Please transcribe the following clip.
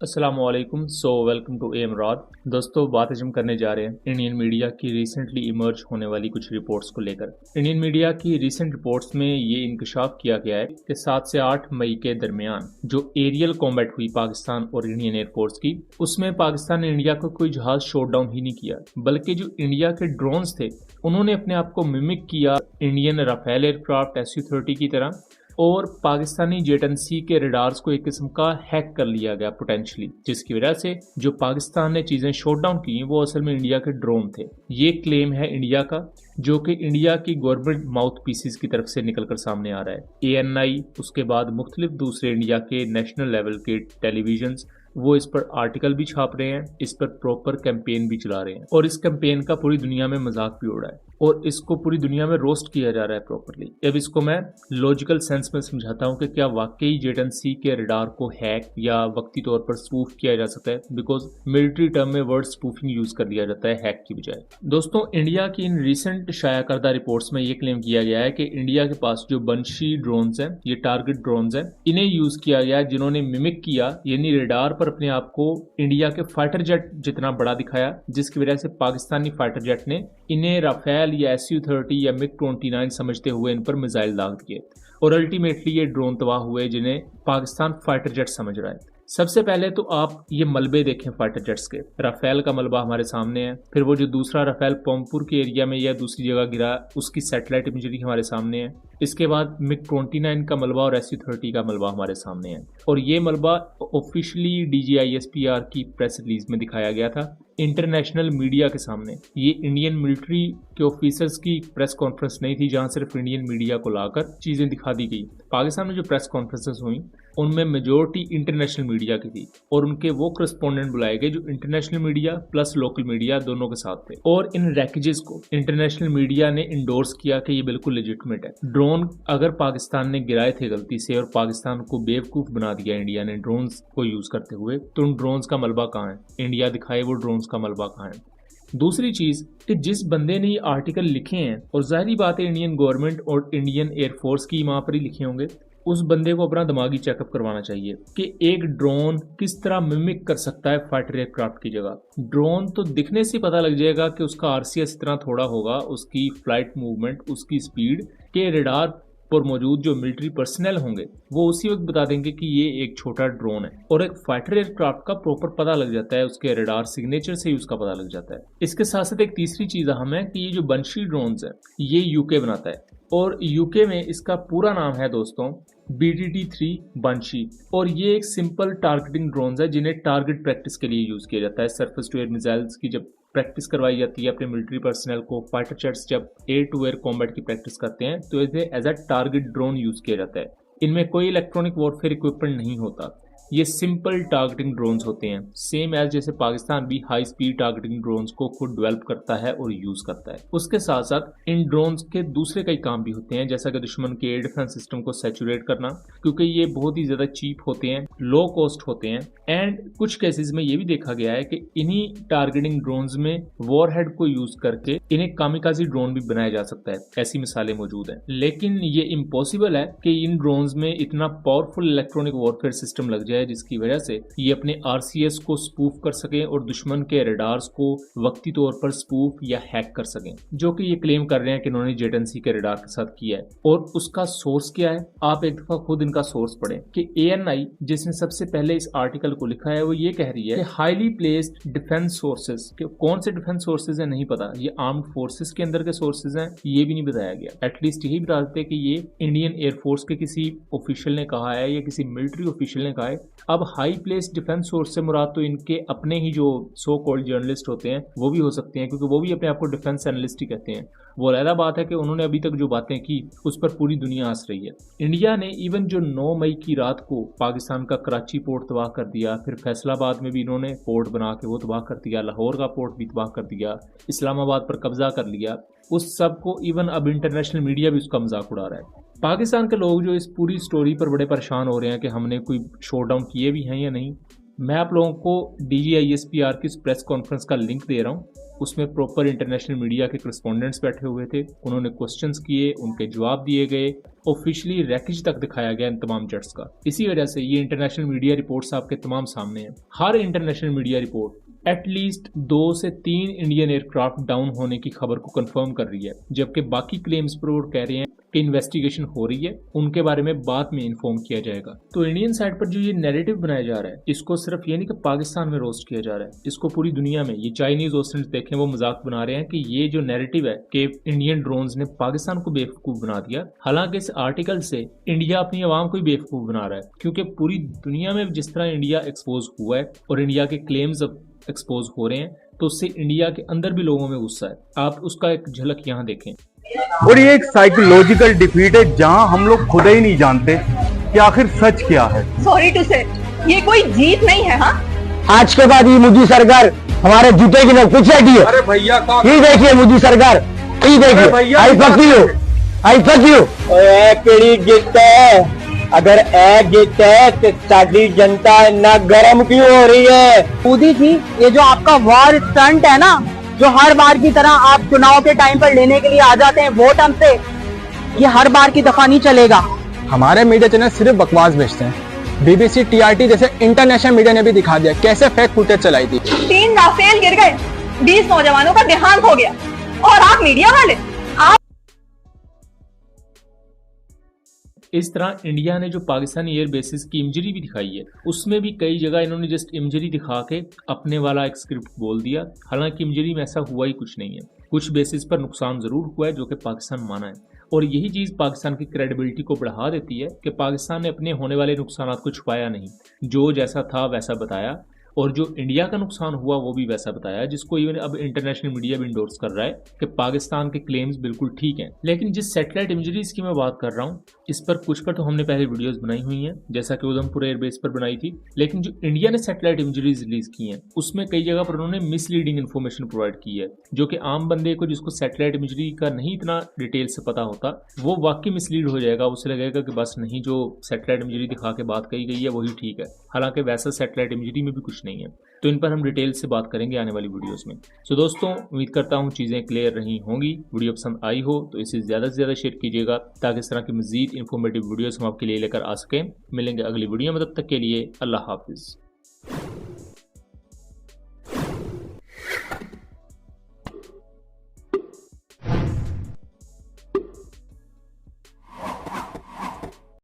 अस्सलामुअलैकुम। Welcome to M राद। दोस्तों, बात आज हम करने जा रहे हैं इंडियन मीडिया की रिसेंटली इमर्ज होने वाली कुछ रिपोर्ट्स को लेकर। इंडियन मीडिया की रिसेंट रिपोर्ट्स में ये इंकशाफ किया गया है कि 7 से 8 मई के दरमियान जो एरियल कॉम्बैट हुई पाकिस्तान और इंडियन एयरफोर्स की, उसमें पाकिस्तान ने इंडिया को कोई जहाज शॉट डाउन ही नहीं किया, बल्कि जो इंडिया के ड्रोन्स थे उन्होंने अपने आप को मिमिक किया इंडियन राफेल एयरक्राफ्ट SU-30 की तरह, और पाकिस्तानी जेट-एंड-सी के रडार्स को एक किस्म का हैक कर लिया गया पोटेंशियली, जिसकी वजह से जो पाकिस्तान ने चीज़ें शॉट डाउन की वो असल में इंडिया के ड्रोन थे। ये क्लेम है इंडिया का, जो कि इंडिया की गवर्नमेंट माउथ पीसीस की तरफ से निकलकर सामने आ रहा है। ANI, उसके बाद मुख्तलिफ दूसरे इंडिया के नेशनल लेवल के टेलीविजन्स वो इस पर आर्टिकल भी छाप रहे हैं, इस पर प्रॉपर कैंपेन भी चला रहे हैं, और इस कैंपेन का पूरी दुनिया में मजाक भी उड़ा है और इसको पूरी दुनिया में रोस्ट किया जा रहा है प्रॉपरली। अब इसको मैं लॉजिकल सेंस में समझाता हूँ कि क्या वाकई जेट-एंड-सी के रडार को हैक या वक्ती तौर पर स्पूफ किया जा सकता है, बिकॉज मिलिट्री टर्म में वर्ड स्पूफिंग यूज कर लिया जाता है हैक की बजाय। दोस्तों, इंडिया की इन रिसेंट शाया करदा रिपोर्ट्स में ये क्लेम किया गया है कि इंडिया के पास जो बंशी ड्रोन्स हैं, ये टारगेट ड्रोन्स हैं, इन्हें यूज किया गया है, जिन्होंने मिमिक किया, यानी रडार पर अपने आप को इंडिया के फाइटर जेट जितना बड़ा दिखाया, जिसकी वजह से पाकिस्तानी फाइटर जेट ने इन्हें राफेल या SU-30 या MiG-29 समझते हुए इन पर मिसाइल दाग दिए और अल्टीमेटली ये ड्रोन तबाह हुए जिन्हें पाकिस्तान फाइटर जेट समझ रहा है। सबसे पहले तो आप ये मलबे देखें फाइटर जेट्स के। राफेल का मलबा हमारे सामने है, फिर वो जो दूसरा राफेल पोमपुर के एरिया में या दूसरी जगह गिरा उसकी सैटेलाइट इमेजरी हमारे सामने है। इसके बाद MiG-29 का मलबा और SU-30 का मलबा हमारे सामने है, और ये मलबा ऑफिशियली DGISPR की प्रेस रिलीज में दिखाया गया था इंटरनेशनल मीडिया के सामने। ये इंडियन मिलिट्री के ऑफिसर्स की प्रेस कॉन्फ्रेंस नहीं थी जहां सिर्फ इंडियन मीडिया को लाकर चीजें दिखा दी गई। पाकिस्तान में जो प्रेस कॉन्फ्रेंसेस हुई उनमें मेजोरिटी इंटरनेशनल मीडिया की थी, और उनके वो करस्पॉन्डेंट बुलाए गए जो international media plus local media दोनों के साथ थे, और इन रैकेजेस को इंटरनेशनल मीडिया ने इंडोर्स किया कि ये बिल्कुल लेजिटिमेट है। ड्रोन अगर पाकिस्तान ने गिराए थे गलती से और पाकिस्तान को बेवकूफ बना दिया इंडिया ने ड्रोन्स को यूज करते हुए, तो उन ड्रोन्स का मलबा कहाँ है? इंडिया दिखाए वो ड्रोन्स का मलबा कहाँ है। दूसरी चीज कि जिस बंदे ने ये आर्टिकल लिखे हैं, और जाहिर बात है इंडियन गवर्नमेंट और इंडियन एयरफोर्स की वहां पर ही लिखे होंगे, उस बंदे को अपना दिमागी चेकअप करवाना चाहिए कि एक ड्रोन किस तरह मिमिक कर सकता है फाइटर एयरक्राफ्ट की जगह। ड्रोन तो दिखने से पता लग जाएगा कि उसका RCS इतना थोड़ा होगा, उसकी फ्लाइट मूवमेंट, उसकी स्पीड के रडार पर मौजूद जो मिलिट्री पर्सनल होंगे वो उसी वक्त बता देंगे कि ये एक छोटा ड्रोन है, और एक फाइटर एयरक्राफ्ट का प्रॉपर पता लग जाता है, उसके रडार सिग्नेचर से ही उसका पता लग जाता है। इसके साथ साथ एक तीसरी चीज अहम है कि ये जो बंशी ड्रोन्स है ये यूके बनाता है, और यूके में इसका पूरा नाम है दोस्तों BTT-3 बंशी, और ये एक सिंपल टारगेटिंग ड्रोन्स है जिन्हें टारगेट प्रैक्टिस के लिए यूज किया जाता है। सरफेस टू एयर मिसाइल्स की जब प्रैक्टिस करवाई जाती है अपने मिलिट्री पर्सनल को, फाइटर जेट्स जब एयर टू एयर कॉम्बैट की प्रैक्टिस करते हैं तो इसे as a target drone use किया जाता है। इनमें कोई इलेक्ट्रॉनिक वॉरफेयर इक्विपमेंट नहीं होता, ये सिंपल टारगेटिंग ड्रोन्स होते हैं, सेम एज जैसे पाकिस्तान भी हाई स्पीड टारगेटिंग ड्रोन्स को खुद डेवलप करता है और यूज करता है। उसके साथ साथ इन ड्रोन्स के दूसरे कई काम भी होते हैं, जैसा कि दुश्मन के एयर डिफेंस सिस्टम को सैचुरेट करना, क्योंकि ये बहुत ही ज्यादा चीप होते हैं, लो कॉस्ट होते हैं, एंड कुछ केसेस में ये भी देखा गया है कि इन्हीं टारगेटिंग ड्रोन्स में वॉरहेड को यूज करके इन्हें कामिकाजी ड्रोन भी बनाया जा सकता है। ऐसी मिसालें मौजूद हैं, लेकिन ये इम्पॉसिबल है कि इन ड्रोन्स में इतना पावरफुल इलेक्ट्रॉनिक वॉरफेयर सिस्टम लग जाए जिसकी वजह से ये अपने RCS को स्पूफ कर सकें और दुश्मन के रडार्स को वक्ती तौर पर स्पूफ या हैक कर सकें, जो कि ये क्लेम कर रहे हैं कि इन्होंने जेट-एंड-सी के रडार के साथ किया है। और उसका सोर्स क्या है? आप एक दफा खुद इनका सोर्स पढ़ें कि ANI जिसने सबसे पहले इस आर्टिकल को लिखा है वो ये कह रही है कि हाईली प्लेस्ड डिफेंस सोर्सेज, कौन से डिफेंस सोर्सेज है नहीं पता, ये आर्म्ड फोर्सेज के अंदर के सोर्सेज हैं ये भी नहीं बताया गया। एटलीस्ट यही बता देते कि ये इंडियन एयरफोर्स के किसी ऑफिशियल ने कहा है या किसी मिलिट्री ऑफिशियल ने कहा है। अब हाई प्लेस डिफेंस सोर्स से मुराद तो इनके अपने ही जो सो कॉल्ड जर्नलिस्ट होते हैं वो भी हो सकते हैं, क्योंकि वो भी अपने आप को डिफेंस एनालिस्ट ही कहते हैं। वो अलग बात है कि उन्होंने अभी तक जो बातें की उस पर पूरी दुनिया हंस रही है। इंडिया ने इवन जो 9 मई की रात को पाकिस्तान का कराची पोर्ट तबाह कर दिया, फिर फैसलाबाद में भी इन्होंने पोर्ट बना के वो तबाह कर दिया, लाहौर का पोर्ट भी तबाह कर दिया, इस्लामाबाद पर कब्जा कर लिया, उस सब को इवन अब इंटरनेशनल मीडिया भी उसका मजाक उड़ा रहा है। पाकिस्तान के लोग जो इस पूरी स्टोरी पर बड़े परेशान हो रहे हैं कि हमने कोई शॉट डाउन किए भी हैं या नहीं, मैं आप लोगों को DGISPR की प्रेस कॉन्फ्रेंस का लिंक दे रहा हूँ। उसमें प्रॉपर इंटरनेशनल मीडिया के करस्पॉन्डेंट्स बैठे हुए थे, उन्होंने क्वेश्चंस किए, उनके जवाब दिए गए, ऑफिशियली रैकेज तक दिखाया गया इन तमाम जेट्स का। इसी वजह से ये इंटरनेशनल मीडिया रिपोर्ट्स आपके तमाम सामने हैं। हर इंटरनेशनल मीडिया रिपोर्ट एटलीस्ट 2 से 3 इंडियन एयरक्राफ्ट डाउन होने की खबर को कंफर्म कर रही है, जबकि बाकी क्लेम्स पर वो कह रहे हैं कि इन्वेस्टिगेशन हो रही है, उनके बारे में बाद में इन्फॉर्म किया जाएगा। तो इंडियन साइड पर जो ये नैरेटिव बनाया जा रहा है, इसको सिर्फ ये नहीं कि पाकिस्तान में रोस्ट किया जा रहा है, इसको पूरी दुनिया में ये चाइनीज ओस्टेंट देखें, वो मजाक बना रहे हैं कि ये जो नैरेटिव है कि इंडियन ड्रोन्स ने पाकिस्तान को बेवकूफ बना दिया। हालांकि इस आर्टिकल से इंडिया अपनी आवाम को ही बेवकूफ बना रहा है, क्योंकि पूरी दुनिया में जिस तरह इंडिया एक्सपोज हुआ है और इंडिया के क्लेम्स अब एक्सपोज हो रहे हैं, तो उससे इंडिया के अंदर भी लोगों में गुस्सा है। आप उसका एक झलक यहाँ देखें। और ये एक साइकोलॉजिकल डिफीट है जहां हम लोग खुद ही नहीं जानते कि आखिर सच क्या है। सॉरी टू से, ये कोई जीत नहीं है। हाँ, आज के बाद ये मोदी सरकार हमारे जूते की नोक पीछे हटी है। अरे भैया का ये देखिए मोदी सरकार, ये देखिए I fuck you, I fuck you. ओए केड़ी जित है, अगर ए जित है तो साडी जनता इतना गर्म क्यों हो रही है? मोदी जी, ये जो आपका वार स्टंट है ना, जो हर बार की तरह आप चुनाव के टाइम पर लेने के लिए आ जाते हैं वोट हमसे, ये हर बार की दफा नहीं चलेगा। हमारे मीडिया चैनल सिर्फ बकवास भेजते हैं। BBC, TRT जैसे इंटरनेशनल मीडिया ने भी दिखा दिया कैसे फेक फुटेज चलाई थी। 3 राफेल गिर गए, 20 नौजवानों का देहांत हो गया, और आप मीडिया वाले, आप इस तरह इंडिया ने जो पाकिस्तानी एयर बेसिस की इमजरी भी दिखाई है, उसमें भी कई जगह इन्होंने जस्ट इमजरी दिखा के अपने वाला एक स्क्रिप्ट बोल दिया। हालांकि इमजरी में ऐसा हुआ ही कुछ नहीं है। कुछ बेसिस पर नुकसान जरूर हुआ है जो कि पाकिस्तान माना है, और यही चीज़ पाकिस्तान की क्रेडिबिलिटी को बढ़ा देती है कि पाकिस्तान ने अपने होने वाले नुकसान को छुपाया नहीं, जो जैसा था वैसा बताया, और जो इंडिया का नुकसान हुआ वो भी वैसा बताया, जिसको इवन अब इंटरनेशनल मीडिया भी इंडोर्स कर रहा है कि पाकिस्तान के क्लेम्स बिल्कुल ठीक हैं। लेकिन जिस सैटेलाइट इमजरीज की मैं बात कर रहा हूँ, इस पर कुछ पर तो हमने पहले वीडियोस बनाई हुई हैं, जैसा कि उधमपुर एयरबेस पर बनाई थी। लेकिन जो इंडिया ने सैटेलाइट इमजरीज रिलीज की हैं, उसमें कई जगह पर उन्होंने मिसलीडिंग इन्फॉर्मेशन प्रोवाइड की है, जो कि आम बंदे को जिसको सैटेलाइट इमजरी का नहीं इतना डिटेल से पता होता, वो वाकई मिसलीड हो जाएगा। उसे लगेगा कि बस नहीं, जो सैटेलाइट इमजरी दिखा के बात कही गई है वही ठीक है, हालांकि वैसा सैटेलाइट इमजरी में भी कुछ नहीं है। तो इन पर हम डिटेल से बात करेंगे आने वाली वीडियोस में। सो दोस्तों, उम्मीद करता हूँ चीज़ें क्लियर रही होंगी। वीडियो पसंद आई हो तो इसे ज़्यादा से ज़्यादा शेयर कीजिएगा, ताकि इस तरह की मज़ीद इंफॉर्मेटिव वीडियोस हम आपके लिए लेकर आ सकें। मिलेंगे अगली वीडियो में, तब तक के लिए अल्लाह हाफिज़।